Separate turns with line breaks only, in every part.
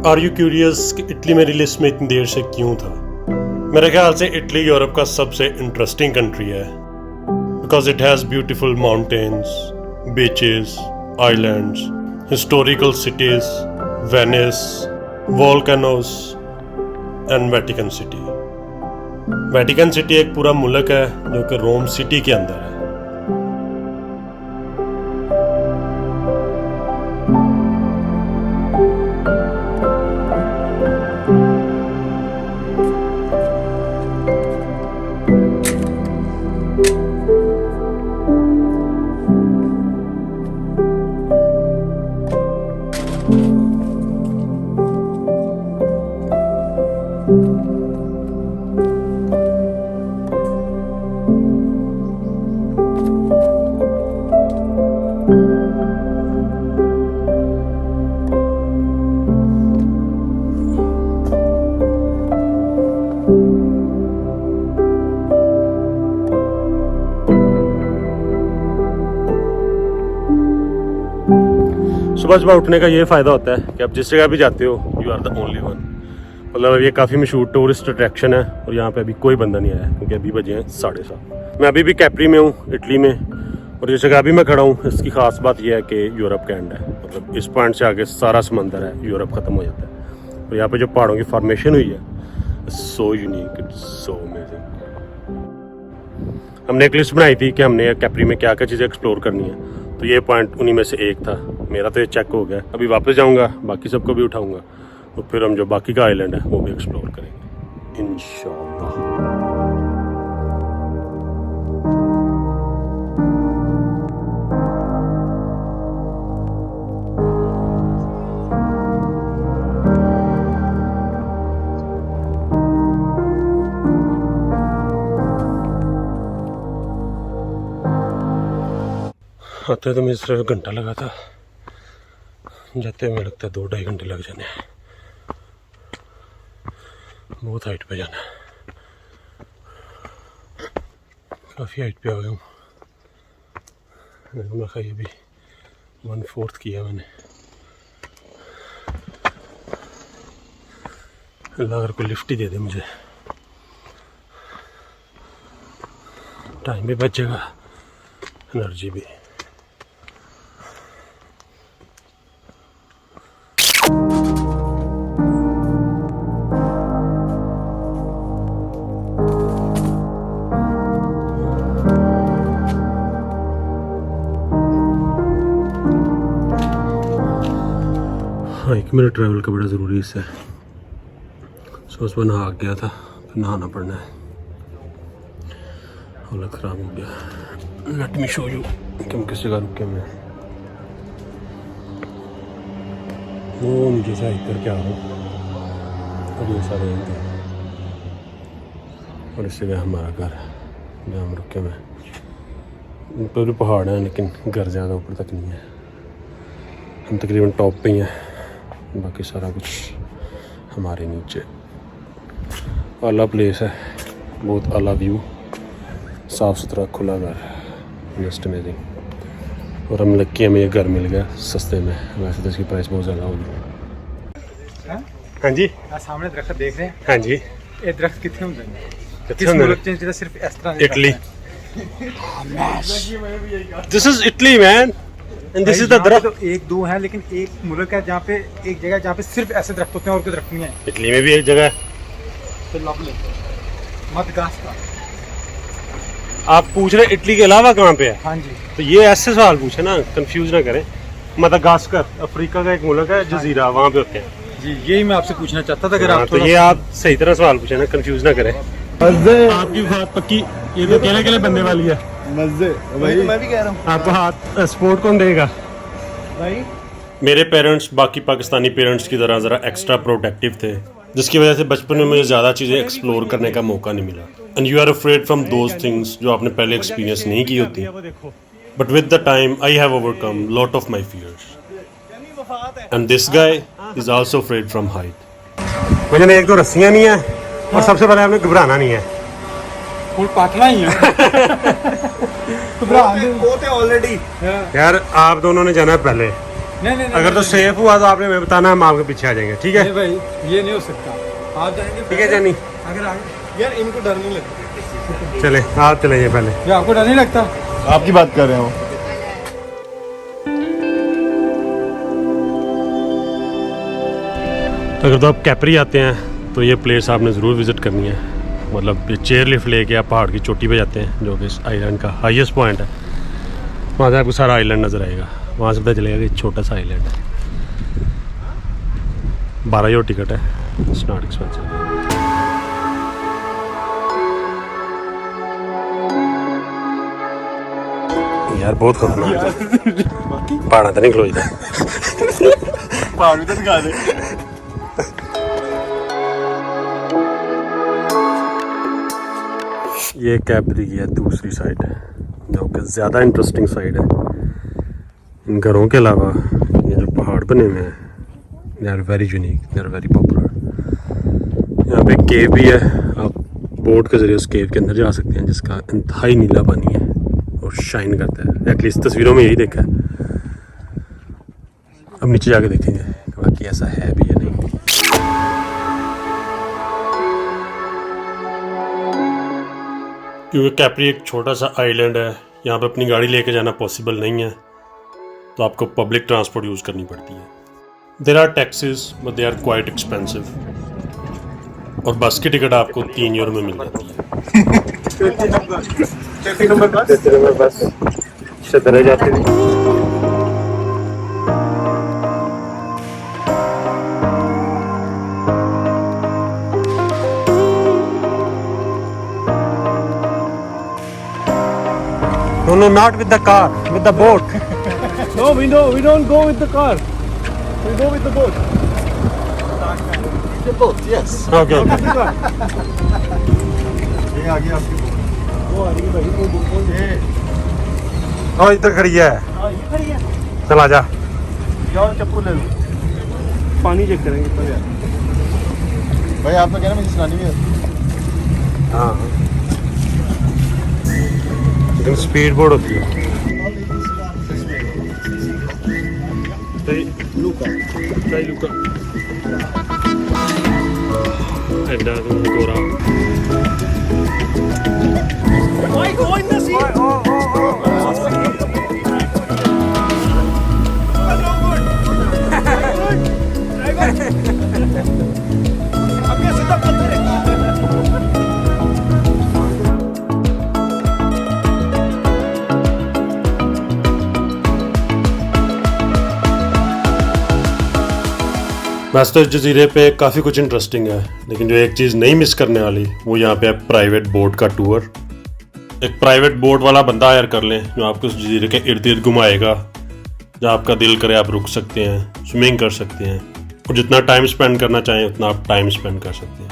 Are you curious कि Italy मेरी list में इतनी देर से क्यों था? मेरे ख्याल से इटली यूरोप का सबसे इंटरेस्टिंग कंट्री है because it has beautiful mountains, beaches, islands, historical cities, Venice, volcanoes and Vatican city. Vatican city एक पूरा मुल्क है जो कि रोम सिटी के अंदर है। सुबह सुबह उठने का ये फ़ायदा होता है कि आप जिस जगह भी जाते हो you are the only one. मतलब ये काफ़ी मशहूर टूरिस्ट अट्रैक्शन है और यहाँ पे अभी कोई बंदा नहीं आया क्योंकि अभी बजे हैं 7:30। मैं अभी भी कैप्री में हूँ, इटली में, और जिस जगह अभी मैं खड़ा हूँ इसकी ख़ास बात यह है कि यूरोप का एंड है। मतलब इस पॉइंट से आगे सारा समंदर है, यूरोप ख़त्म हो जाता है। और यहाँ पर जो पहाड़ों की फॉर्मेशन हुई है so unique, it's so amazing. हमने एक लिस्ट बनाई थी कि हमने कैप्री में क्या क्या चीज़ें एक्सप्लोर करनी है, तो ये पॉइंट उन्हीं में से एक था। मेरा तो ये चेक हो गया, अभी वापस जाऊंगा, बाकी सबको भी उठाऊंगा और फिर हम जो बाकी का आइलैंड है वो भी एक्सप्लोर करेंगे इंशाल्लाह। आते तो मुझे सिर्फ घंटा लगा था, जाते हमें लगता है 2-2.5 घंटे लग जाने हैं। बहुत हाइट पे जाना है, काफ़ी हाइट पे आ गया हूँ। मैं खाई अभी 1/4 किया मैंने। अल्लाह अगर कोई लिफ्ट ही दे दे मुझे, टाइम भी बचेगा, एनर्जी भी। हाँ, 1 मिनट ट्रैवल का बड़ा ज़रूरी हिस्सा है। सुबह नहा गया था, फिर नहाना पड़ना है, हालत ख़राब हो गया। लेट मी शो यू कि हम किस जगह रुके मैं। वो नीचे से हाइक करके आ रहा हूँ और ये सारे हैं और इस जगह हमारा घर है जहाँ हम रुके मैं। ऊपर भी पहाड़ हैं लेकिन घर ज़्यादा ऊपर तक नहीं है। हम तकरीबन टॉप पे ही हैं, बाकी सारा कुछ हमारे नीचे। आला प्लेस है, बहुत आला व्यू, साफ़ सुथरा खुला घर, जस्ट अमेजिंग। और हम लक्की हमें ये घर मिल गया सस्ते में, वैसे तो इसकी प्राइस बहुत ज़्यादा होगी। हाँ जी,
सामने दरख्त देख रहे हैं?
हाँ जी।
ये दरख्त कितने होंगे? किस मुल्क से सिर्फ इस तरह
Italy. This is Italy man and this is the दरख्त।
तो 1-2 है लेकिन एक मुल्क है जहाँ पे, एक जगह जहाँ पे सिर्फ ऐसे दरख्त होते हैं और कोई दरख्त नहीं है।
इटली में भी एक जगह है।
तो लवली मदगास्कर।
आप पूछ रहे इटली के अलावा कहाँ पे है?
हाँ जी।
तो ये ऐसे सवाल पूछे ना, कंफ्यूज ना करें। मदागास्कर अफ्रीका का एक मुल्क है, जजीरा, वहाँ पे होते हैं
जी। यही मैं आपसे पूछना चाहता था, अगर आप
तो ये आप सही तरह सवाल पूछे ना, कंफ्यूज ना करें। आपकी बात पक्की, ये तो अकेले अकेले बनने वाली है।
मजे भाई, मैं भी कह रहा हूँ।
आपको हाथ सपोर्ट कौन देगा
भाई?
मेरे पेरेंट्स बाकी पाकिस्तानी पेरेंट्स की तरह ज़रा एक्स्ट्रा प्रोटेक्टिव थे, जिसकी वजह से बचपन में मुझे ज़्यादा चीज़ें एक्सप्लोर करने का मौका नहीं मिला। And you are afraid from those things जो आपने पहले एक्सपीरियंस नहीं की होती। But with the time I have overcome lot of my fears and this guy is also afraid from height. मुझे एक तो रस्सियाँ नहीं है और सबसे पहले आपने घबराना नहीं है,
फुल पाटना ही है।
ऑलरेडी
यार आप दोनों ने जाना है पहले,
नहीं
अगर तो सेफ हुआ तो आपने हमें बताना, हम आपके पीछे आ जाएंगे, ठीक है?
नहीं भाई ये नहीं हो सकता, आप जाएंगे
ठीक है जानी,
अगर आगे
यार इनको डर नहीं लगता।
चले आप चले जाइए पहले।
ये आपको डर नहीं लगता?
आपकी बात कर रहे हो।
अगर तो आप कैपरी आते हैं तो ये प्लेस आपने ज़रूर विज़िट करनी है। मतलब ये चेयर लिफ्ट लेके आप पहाड़ की चोटी पे जाते हैं, जो कि इस आइलैंड का हाईएस्ट पॉइंट है। वहाँ से आपको सारा आइलैंड नज़र आएगा। वहाँ से पता चलेगा कि छोटा सा आइलैंड है। 12 यूरो टिकट है, इट्स नॉट एक्सपेंसिव। यार बहुत खतरनाक है, पहाड़ा तो नहीं खलोईदा।
पहाड़ भी तो दिखा दे।
ये कैपरी की है दूसरी साइड है, जो कि ज़्यादा इंटरेस्टिंग साइड है। इन घरों के अलावा ये जो पहाड़ बने हुए हैं, they are very unique, they are very popular. यहाँ पे केव भी है, आप बोट के ज़रिए उस केव के अंदर जा सकते हैं, जिसका इंतहाई नीला पानी है और शाइन करता है। एटलीस्ट तस्वीरों में यही देखा है। अब नीचे जाके देखेंगे कि बाकी ऐसा है भी या नहीं। क्योंकि कैपरी एक छोटा सा आइलैंड है, यहाँ पे अपनी गाड़ी लेके जाना पॉसिबल नहीं है, तो आपको पब्लिक ट्रांसपोर्ट यूज़ करनी पड़ती है। There are taxis but they are quite expensive. और बस की टिकट आपको 3 यूरो में मिल जाती है। बस शदरा जाती है। No, not with the car, with the boat.
No, we don't go with the car. We go with the boat. The boat, yes.
Okay, okay.
ये आगे आपकी boat. वो आ रही है भाई, वो boat ये.
और इधर खड़ी है।
हाँ ये खड़ी है.
चल आजा।
जाओ चप्पू ले लो. पानी चेक करेंगे पर यार. भाई आपने कहना मुझे सुनानी भी है.
हाँ। लेकिन स्पीड बोर्ड होती है।
Luca.
Dai Luca. È andato ancora.
Why go in the sea? अब ये सीधा पत्थर है।
वैसे तो इस जजीरे पे काफ़ी कुछ इंटरेस्टिंग है, लेकिन जो एक चीज़ नहीं मिस करने वाली वो यहाँ पे है प्राइवेट बोट का टूर। एक प्राइवेट बोट वाला बंदा हायर कर लें जो आपको उस जजीरे के इर्द गिर्द घुमाएगा। जहाँ आपका दिल करे आप रुक सकते हैं, स्विमिंग कर सकते हैं, और जितना टाइम स्पेंड करना चाहें उतना आप टाइम स्पेंड कर सकते हैं।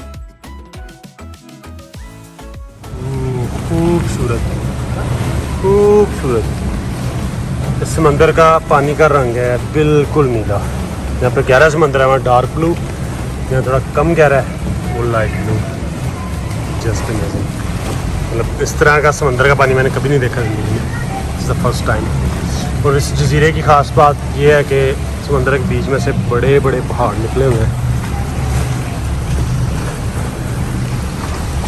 खूबसूरत खूबसूरत। इस समंदर का पानी का रंग है बिल्कुल नीला। यहाँ पे गहरा समंदर है, वहाँ डार्क ब्लू, यहाँ थोड़ा कम गहरा है, वो लाइट ब्लू। Just amazing. मतलब इस तरह का समंदर का पानी मैंने कभी नहीं देखा ज़िंदगी में, इट्स द फर्स्ट टाइम। और इस जजीरे की ख़ास बात यह है कि समंदर के बीच में से बड़े बड़े पहाड़ निकले हुए हैं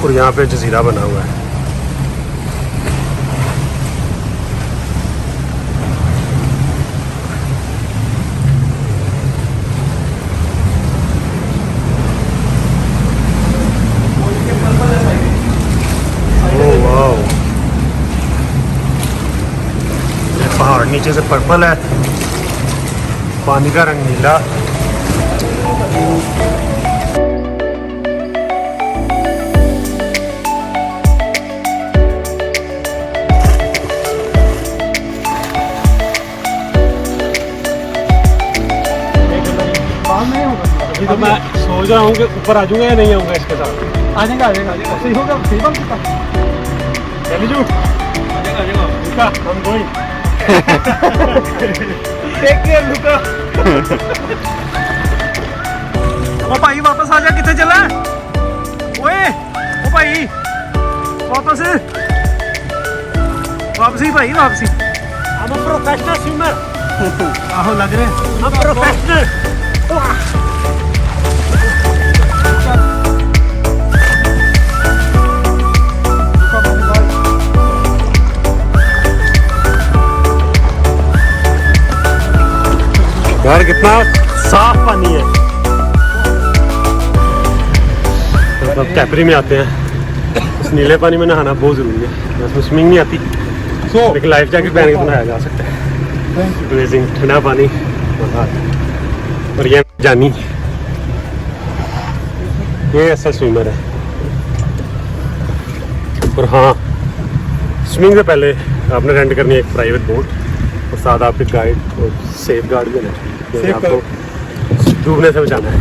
और यहाँ पे जजीरा बना हुआ है। पहाड़ नीचे से पर्पल है, पानी का रंग नीला। अब मैं सोच रहा हूँ कि ऊपर आ जाऊंगा या नहीं आऊँगा इसके साथ।
आ जाएगा सही होगा, सही बात।
चली जू
लुका,
हम गोइंग।
टेक केयर लुका। ओ भाई वापस आ जा, कितने चला? ओए ओ भाई वापस ही भाई, वापसी।
I'm a professional swimmer.
आहो लग रहे हम प्रोफेशनल।
यार कितना साफ पानी है। तो अब कैपरी में आते हैं। इस नीले पानी में नहाना बहुत ज़रूरी है। इसमें स्विमिंग नहीं आती, लेकिन लाइफ जैकेट पहन के तो नहाया जा सकता है। अमेजिंग ठंडा पानी मज़ा आता है। और ये जानी, ये ऐसा स्विमर है। और हाँ, स्विमिंग से पहले आपने रेंट करनी है एक प्राइवेट बोट और साथ आपके गाइड और सेफ गार्ड भी रहना चाहिए। आपको डूबने से बचाना है।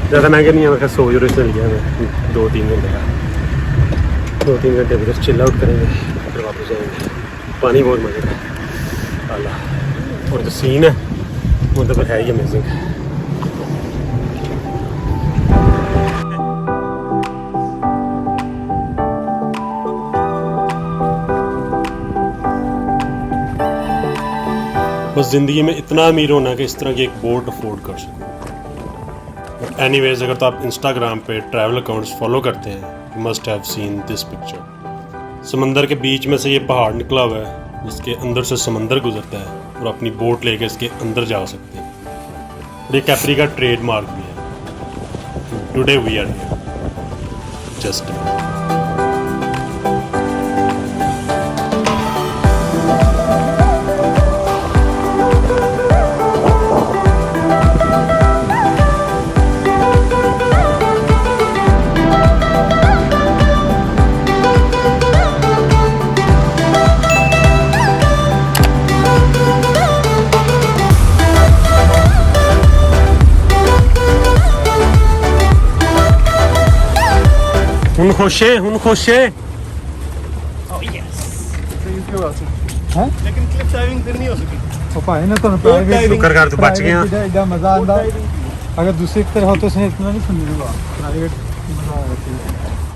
ज़्यादा महंगे नहीं है, मैं 100 यूरो इसने लिया है 2-3 घंटे का। 2-3 घंटे बस चिल आउट करेंगे फिर वापस जाएंगे। पानी बहुत मज़े का है अल्लाह। और जो सीन है वो तो है ही अमेजिंग। बस ज़िंदगी में इतना अमीर होना कि इस तरह की एक बोट अफोर्ड कर सको। बट एनीवेज, अगर तो आप इंस्टाग्राम पे ट्रैवल अकाउंट्स फॉलो करते हैं, you must have seen this picture. समंदर के बीच में से ये पहाड़ निकला हुआ है जिसके अंदर से समंदर गुजरता है और अपनी बोट लेके इसके अंदर जा सकते हैं। ये कैपरी का ट्रेडमार्क भी है। Today we are here just. ਹੁਣ ਖੁਸ਼ ਹੈ
लेकिन क्लिप डाइविंग फिर नहीं हो सकी।
पापा है ना तो
शुक्र कर तू बच गया।
एडा मजा आंदा। अगर दूसरी तरह हो तो इसने इतना नहीं सुनी होगा। प्राइवेट मजा आता है।